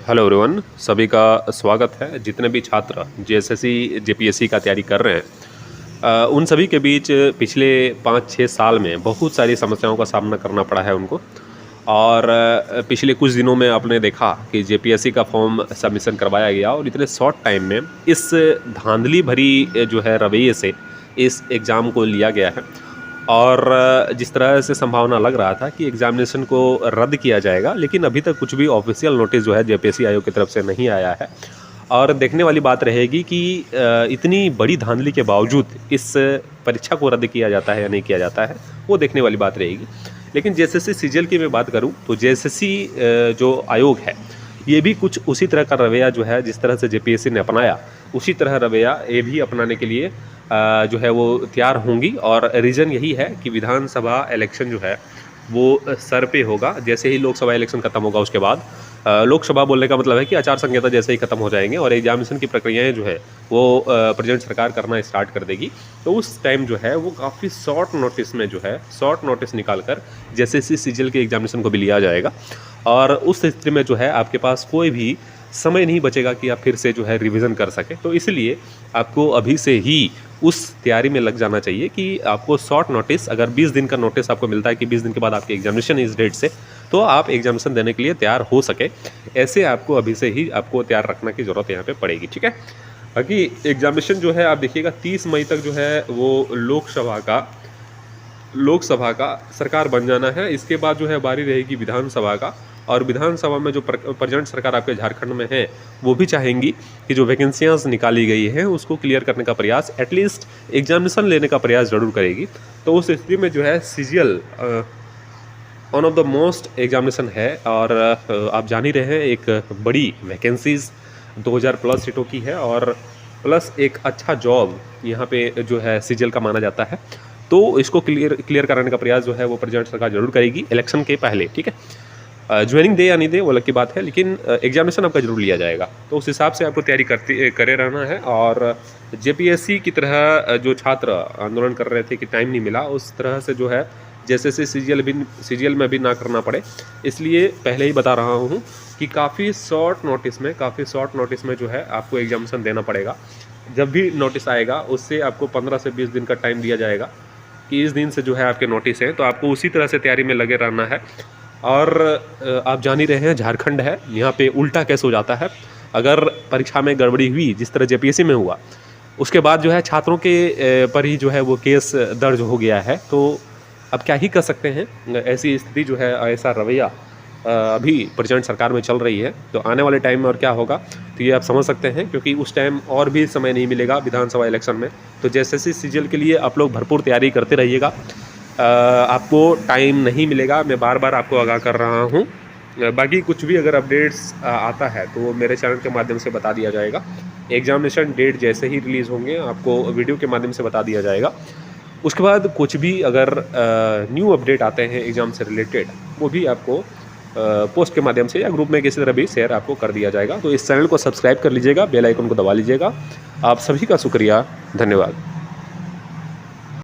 Hello everyone, सभी का स्वागत है। जितने भी छात्र जेएसएससी जेपीएससी का तैयारी कर रहे हैं, उन सभी के बीच पिछले 5-6 साल में बहुत सारी समस्याओं का सामना करना पड़ा है उनको। और पिछले कुछ दिनों में आपने देखा कि जेपीएससी का फॉर्म सबमिशन करवाया गया और इतने शॉर्ट टाइम में इस धांधली भरी जो है रवैये से इस एग्ज़ाम को लिया गया है। और जिस तरह से संभावना लग रहा था कि एग्ज़ामिनेशन को रद्द किया जाएगा, लेकिन अभी तक कुछ भी ऑफिशियल नोटिस जो है जेपीएससी आयोग की तरफ से नहीं आया है। और देखने वाली बात रहेगी कि इतनी बड़ी धांधली के बावजूद इस परीक्षा को रद्द किया जाता है या नहीं किया जाता है, वो देखने वाली बात रहेगी। लेकिन जेएसएससी सीजीएल की मैं बात करूं तो जेएसएससी जो आयोग है, ये भी कुछ उसी तरह का रवैया जो है जिस तरह से जेपीएससी ने अपनाया, उसी तरह रवैया ये भी अपनाने के लिए जो है वो तैयार होंगी। और रीज़न यही है कि विधानसभा इलेक्शन जो है वो सर पे होगा। जैसे ही लोकसभा इलेक्शन खत्म होगा उसके बाद लोकसभा बोलने का मतलब है कि आचार संहिता जैसे ही खत्म हो जाएंगे और एग्जामिनेशन की प्रक्रियाएं जो है वो प्रेजेंट सरकार करना स्टार्ट कर देगी। तो उस टाइम जो है वो काफ़ी शॉर्ट नोटिस में जो है शॉर्ट नोटिस निकाल कर जेएसएससी सीजीएल के एग्जामिनेशन को भी लिया जाएगा। और उस स्थिति में जो है आपके पास कोई भी समय नहीं बचेगा कि आप फिर से जो है रिवीजन कर सकें। तो इसलिए आपको अभी से ही उस तैयारी में लग जाना चाहिए कि आपको शॉर्ट नोटिस, अगर 20 दिन का नोटिस आपको मिलता है कि 20 दिन के बाद आपकी एग्जामिनेशन इस डेट से, तो आप एग्जामिनेशन देने के लिए तैयार हो सके। ऐसे आपको अभी से ही आपको तैयार रखने की ज़रूरत यहाँ पे पड़ेगी, ठीक है। बाकी एग्जामिनेशन जो है आप देखिएगा 30 मई तक जो है वो लोकसभा का सरकार बन जाना है। इसके बाद जो है बारी रहेगी विधानसभा का। और विधानसभा में जो प्रेजेंट सरकार आपके झारखंड में है, वो भी चाहेंगी कि जो वैकेंसियाँ निकाली गई हैं उसको क्लियर करने का प्रयास, एटलीस्ट एग्जामिनेशन लेने का प्रयास ज़रूर करेगी। तो उस स्थिति में जो है CGL one of the most examination है। और आप जान ही रहे हैं, एक बड़ी वैकेंसीज 2000 प्लस सीटों की है और प्लस एक अच्छा जॉब यहाँ पे जो है सीजीएल का माना जाता है। तो इसको क्लियर कराने का प्रयास जो है वो प्रेजेंट सरकार जरूर करेगी इलेक्शन के पहले, ठीक है। ज्वाइनिंग दे या नहीं दे वो अलग की बात है, लेकिन एग्जामिनेशन आपका जरूर लिया जाएगा। तो उस हिसाब से आपको तैयारी करे रहना है। और जेपीएससी की तरह जो छात्र आंदोलन कर रहे थे कि टाइम नहीं मिला, उस तरह से जो है जैसे सीजीएल में भी ना करना पड़े, इसलिए पहले ही बता रहा हूँ कि काफ़ी शॉर्ट नोटिस में जो है आपको एग्जामिनेशन देना पड़ेगा। जब भी नोटिस आएगा उससे आपको 15 से 20 दिन का टाइम दिया जाएगा कि इस दिन से जो है आपके नोटिस हैं, तो आपको उसी तरह से तैयारी में लगे रहना है। और आप जान ही रहे हैं झारखंड है, यहाँ पे उल्टा केस हो जाता है। अगर परीक्षा में गड़बड़ी हुई जिस तरह जेपीएससी में हुआ, उसके बाद जो है छात्रों के पर ही जो है वो केस दर्ज हो गया है। तो अब क्या ही कर सकते हैं, ऐसी स्थिति जो है, ऐसा रवैया अभी प्रेजेंट सरकार में चल रही है। तो आने वाले टाइम में और क्या होगा तो ये आप समझ सकते हैं, क्योंकि उस टाइम और भी समय नहीं मिलेगा विधानसभा इलेक्शन में। तो जेएसएससी सीजीएल के लिए आप लोग भरपूर तैयारी करते रहिएगा। आपको टाइम नहीं मिलेगा, मैं बार बार आपको आगाह कर रहा हूँ। बाकी कुछ भी अगर अपडेट्स आता है तो मेरे चैनल के माध्यम से बता दिया जाएगा। एग्जामिनेशन डेट जैसे ही रिलीज़ होंगे आपको वीडियो के माध्यम से बता दिया जाएगा। उसके बाद कुछ भी अगर न्यू अपडेट आते हैं एग्ज़ाम से रिलेटेड, वो भी आपको पोस्ट के माध्यम से या ग्रुप में किसी तरह भी शेयर आपको कर दिया जाएगा। तो इस चैनल को सब्सक्राइब कर लीजिएगा, बेल आइकन को दबा लीजिएगा। आप सभी का शुक्रिया, धन्यवाद।